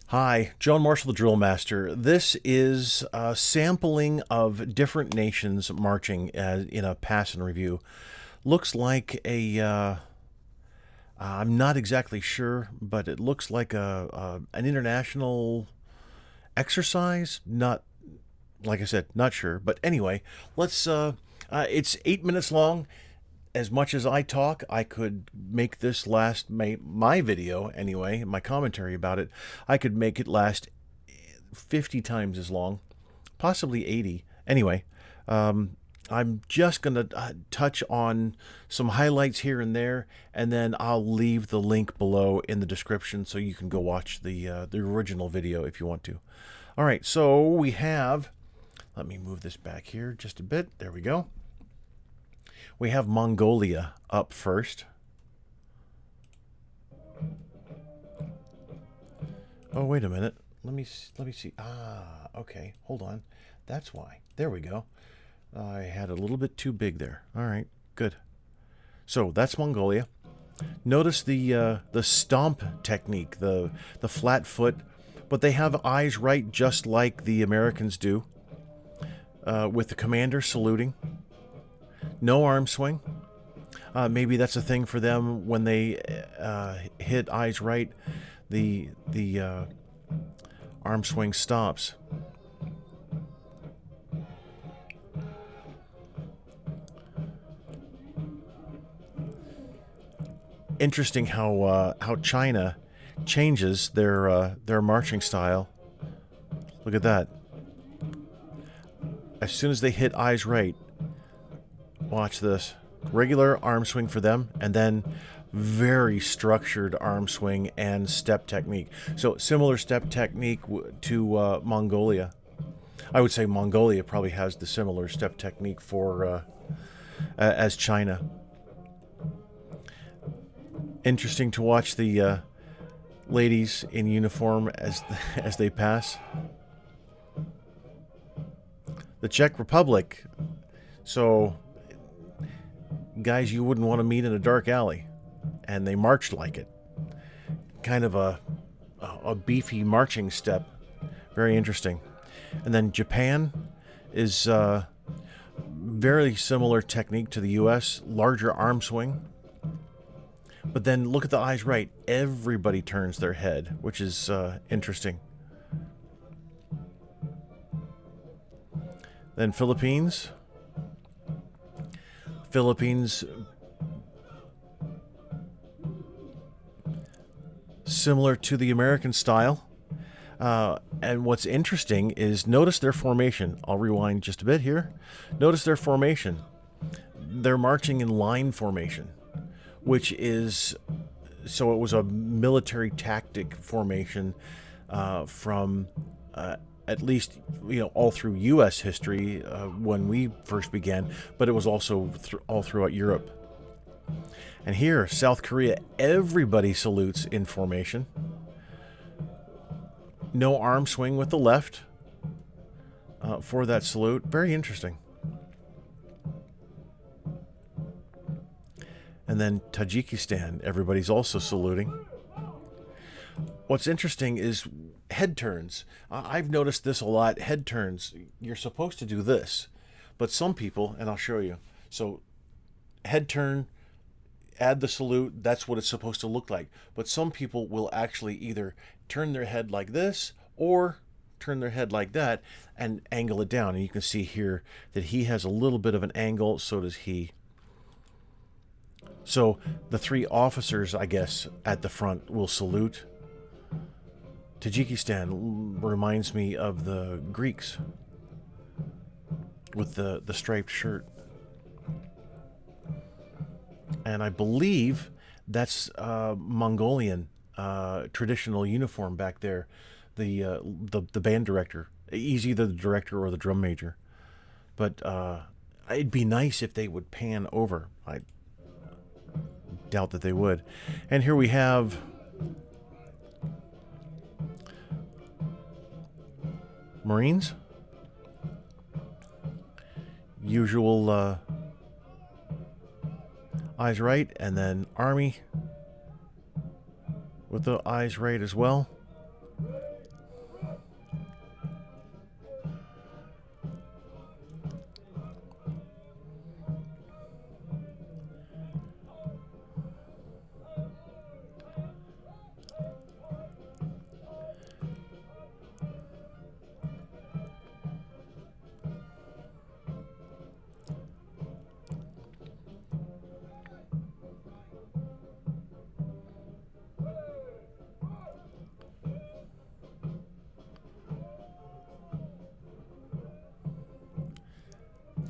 Hi, John Marshall, the DrillMaster. This is a sampling of different nations marching in a pass and review. Looks like I'm not exactly sure, but it looks like an international exercise. Not, like I said, not sure. But anyway, it's 8 minutes long. As much as I talk, I could make this last my video anyway, my commentary about it. I could make it last 50 times as long, possibly 80. Anyway, I'm just going to touch on some highlights here and there, and then I'll leave the link below in the description so you can go watch the original video if you want to. All right, so we have, let me move this back here just a bit. There we go. We have Mongolia up first. Oh, wait a minute. Let me see. Ah, okay. Hold on. That's why. There we go. I had a little bit too big there. All right. Good. So that's Mongolia. Notice the stomp technique, the flat foot, but they have eyes right just like the Americans do, with the commander saluting. No arm swing. Maybe that's a thing for them when they hit eyes right. The arm swing stops. Interesting how China changes their marching style. Look at that. As soon as they hit eyes right, watch this. Regular arm swing for them, and then very structured arm swing and step technique. So similar step technique to Mongolia. I would say Mongolia probably has the similar step technique for as China. Interesting to watch the ladies in uniform as they pass. The Czech Republic. So guys you wouldn't want to meet in a dark alley, and they marched like it. Kind of a beefy marching step. Very interesting. And then Japan is very similar technique to the US, larger arm swing. But then look at the eyes right. Everybody turns their head, which is interesting. Then Philippines. Similar to the American style. And what's interesting is notice their formation. I'll rewind just a bit here. Notice their formation. They're marching in line formation, which is, so it was a military tactic formation from at least, all through U.S. history when we first began, but it was also all throughout Europe. And here, South Korea, everybody salutes in formation. No arm swing with the left for that salute. Very interesting. And then Tajikistan, everybody's also saluting. What's interesting is head turns. I've noticed this a lot. Head turns, you're supposed to do this, but some people, and I'll show you. So head turn, add the salute, that's what it's supposed to look like. But some people will actually either turn their head like this or turn their head like that and angle it down. And you can see here that he has a little bit of an angle, so does he. So the three officers, I guess, at the front will salute. Tajikistan reminds me of the Greeks with the striped shirt. And I believe that's Mongolian traditional uniform back there. The band director. He's either the director or the drum major. But it'd be nice if they would pan over. I doubt that they would. And here we have Marines. Usual eyes right, and then Army with the eyes right as well.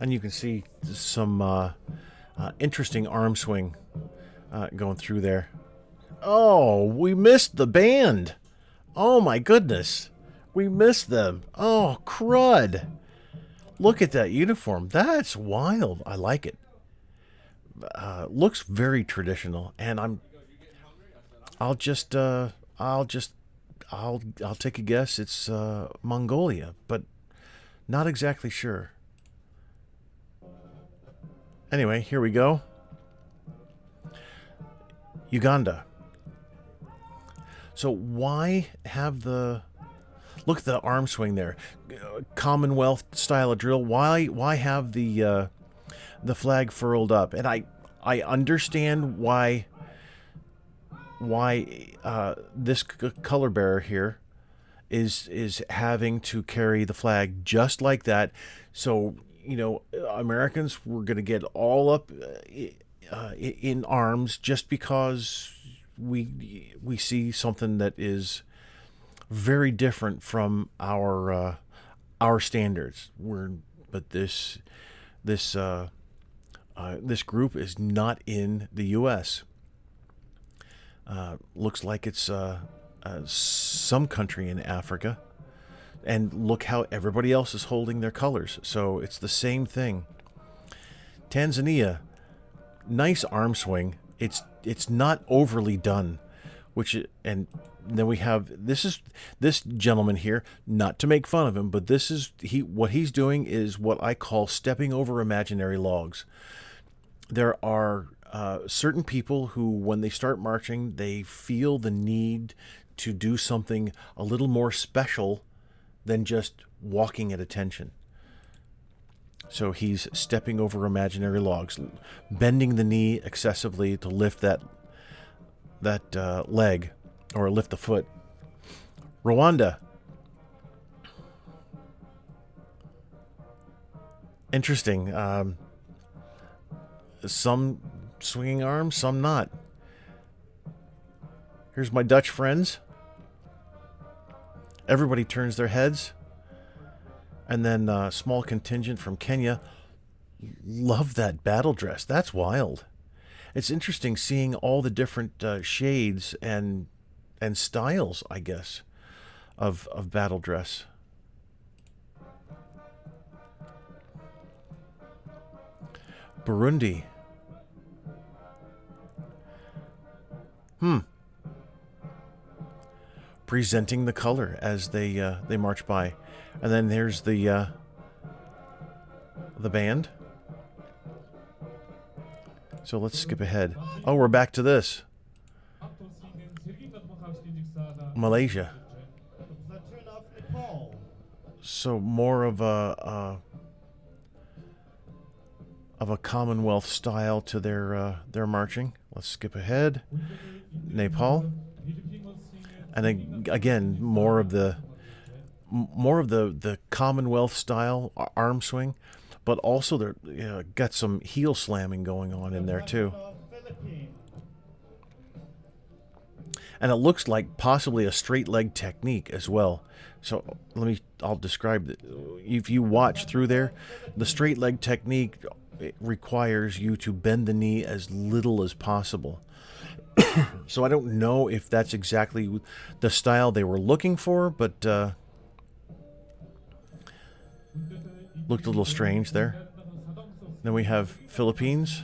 And you can see some interesting arm swing going through there. Oh, we missed the band. Oh my goodness. We missed them. Oh, crud. Look at that uniform. That's wild. I like it. Looks very traditional, and I'll just I'll just I'll take a guess it's Mongolia, but not exactly sure. Anyway, here we go. Uganda. So why have the look at the arm swing there? Commonwealth style of drill. Why have the flag furled up? And I understand why this color bearer here is having to carry the flag just like that. So, you know, Americans were going to get all up in arms just because we see something that is very different from our standards. But this group is not in the U.S. Looks like it's some country in Africa. And look how everybody else is holding their colors. So it's the same thing. Tanzania, nice arm swing. It's not overly done, and then we have this gentleman here. Not to make fun of him, but what he's doing is what I call stepping over imaginary logs. There are certain people who, when they start marching, they feel the need to do something a little more special than just walking at attention. So he's stepping over imaginary logs, bending the knee excessively to lift that leg or lift the foot. Rwanda. Interesting. Some swinging arms, some not. Here's my Dutch friends. Everybody turns their heads. And then a small contingent from Kenya. Love that battle dress. That's wild. It's interesting seeing all the different shades and styles, I guess, of battle dress. Burundi. Presenting the color as they march by. And then there's the band. So let's skip ahead. Oh, we're back to this. Malaysia. So more of a Commonwealth style to their marching. Let's skip ahead. Nepal. And again, more of the Commonwealth style arm swing, but also they're got some heel slamming going on in there too. And it looks like possibly a straight leg technique as well. So I'll describe it. If you watch through there, the straight leg technique requires you to bend the knee as little as possible. So I don't know if that's exactly the style they were looking for, but looked a little strange there. Then we have Philippines.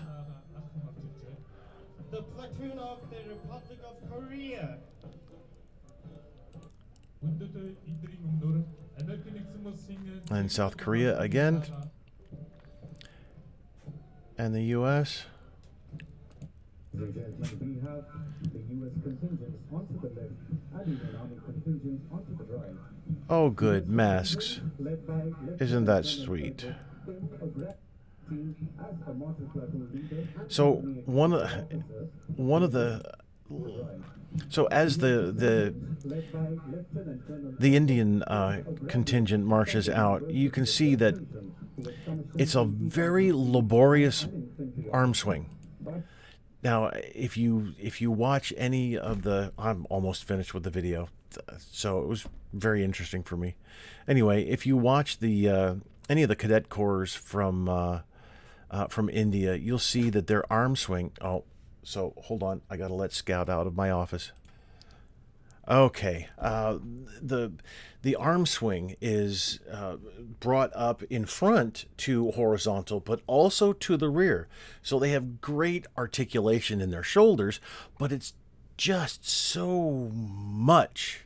The platoon of the Republic of Korea. And South Korea again. And the U.S. We have the U.S. contingents onto the left, adding an army contingent onto the right. Oh, good. Masks. Isn't that sweet? So so as the Indian contingent marches out, you can see that it's a very laborious arm swing. Now, if you watch any of I'm almost finished with the video, so it was very interesting for me. Anyway, if you watch the any of the cadet corps from India, you'll see that their arm swing. Oh, so hold on, I gotta let Scout out of my office. Okay, the arm swing is brought up in front to horizontal, but also to the rear. So they have great articulation in their shoulders, but it's just so much.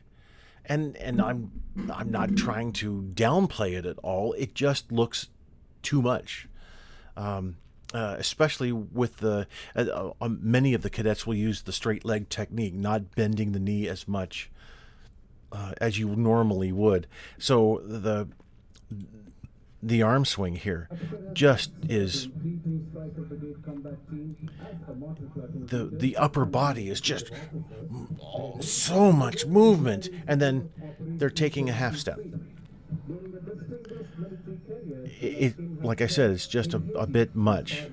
And I'm not trying to downplay it at all. It just looks too much. Especially with the many of the cadets will use the straight leg technique, not bending the knee as much as you normally would. So the arm swing here just is the upper body is just so much movement, and then they're taking a half step. It like I said, it's just a bit much.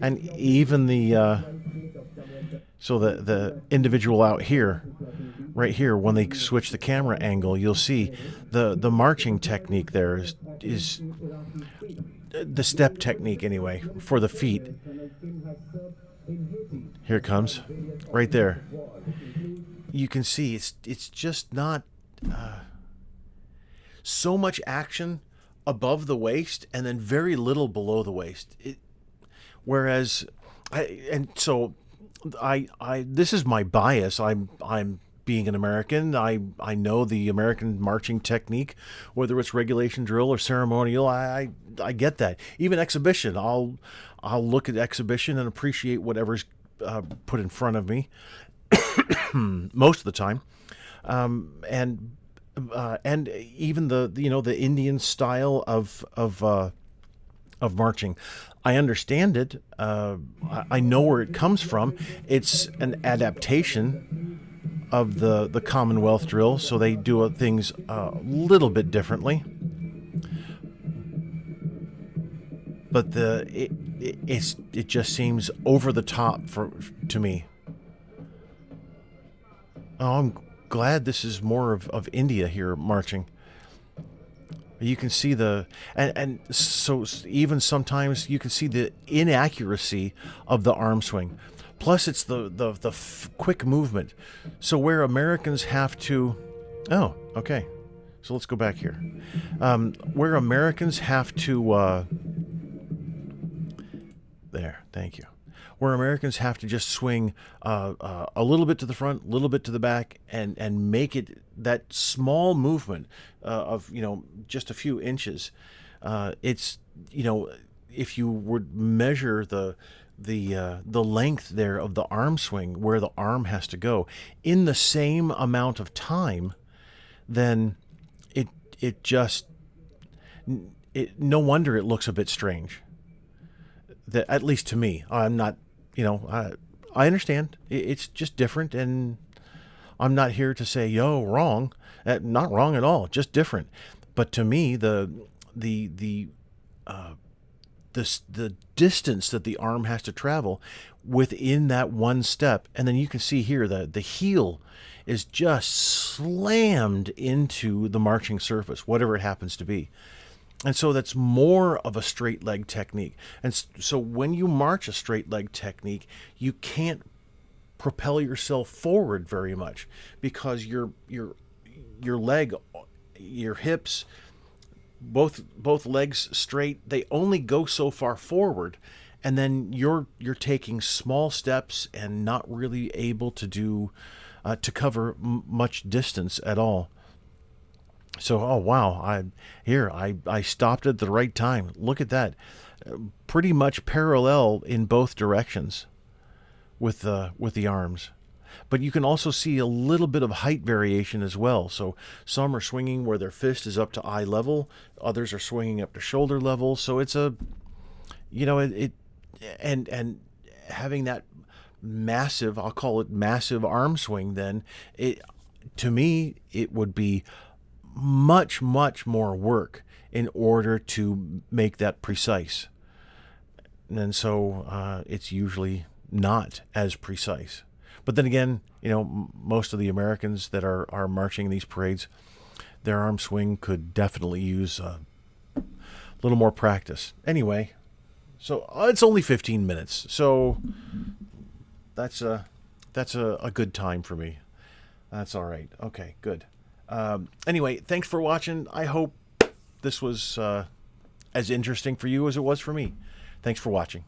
And even the individual out here, right here, when they switch the camera angle, you'll see the marching technique there is the step technique anyway for the feet. Here it comes, right there. You can see it's just not so much action above the waist and then very little below the waist. Whereas, I this is my bias. I'm being an American. I know the American marching technique, whether it's regulation drill or ceremonial. I get that. Even exhibition, I'll look at exhibition and appreciate whatever's put in front of me most of the time, and even the Indian style of marching. I understand it. I know where it comes from. It's an adaptation of the Commonwealth drill, so they do things a little bit differently. But it just seems over the top to me. Oh, I'm glad this is more of India here marching. You can see and so even sometimes you can see the inaccuracy of the arm swing. Plus, it's the quick movement. So where Americans have to, oh, okay. So let's go back here. Where Americans have to, there, thank you. Where Americans have to just swing a little bit to the front, a little bit to the back, and make it that small movement of just a few inches. It's if you would measure the length there of the arm swing, where the arm has to go in the same amount of time, then it just no wonder it looks a bit strange. That, at least to me, I'm not. I understand. It's just different, and I'm not here to say, yo, wrong. Not wrong at all, just different. But to me, the distance that the arm has to travel within that one step, and then you can see here the heel is just slammed into the marching surface, whatever it happens to be. And so that's more of a straight leg technique. And so when you march a straight leg technique, you can't propel yourself forward very much, because your leg, your hips, both legs straight, they only go so far forward, and then you're taking small steps and not really able to do to cover much distance at all. So, oh wow, I stopped at the right time. Look at that, pretty much parallel in both directions with the arms. But you can also see a little bit of height variation as well. So some are swinging where their fist is up to eye level, others are swinging up to shoulder level. So it's and having that massive, I'll call it massive arm swing, then to me it would be much more work in order to make that precise. And so it's usually not as precise. But then again, most of the Americans that are marching these parades, their arm swing could definitely use a little more practice. Anyway, so it's only 15 minutes, so that's a good time for me. That's all right. Okay, good. Anyway, thanks for watching. I hope this was as interesting for you as it was for me. Thanks for watching.